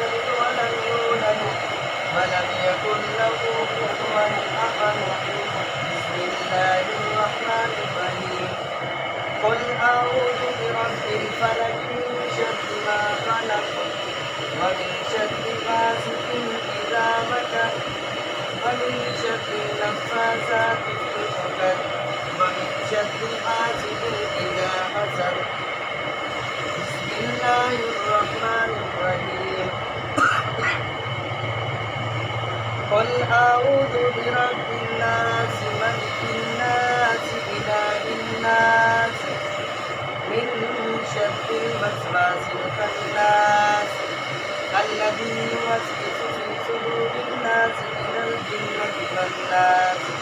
يلد ولم يولد ولم يكن له كفوا أحد. بسم الله الرحمن الرحيم. قل أعوذ برب الفلق من شر ما خلق ومن شر غاسق إذا وقب ومن شر النفاثات في العقد ومن شر حاسد إذا حسد. بسم الله الرحمن الرحيم. قل أعوذ برب الناس ملك الناس إله الناس من شر الوسواس الخناس الذي يوسوس في صدور الناس من الجنة والناس.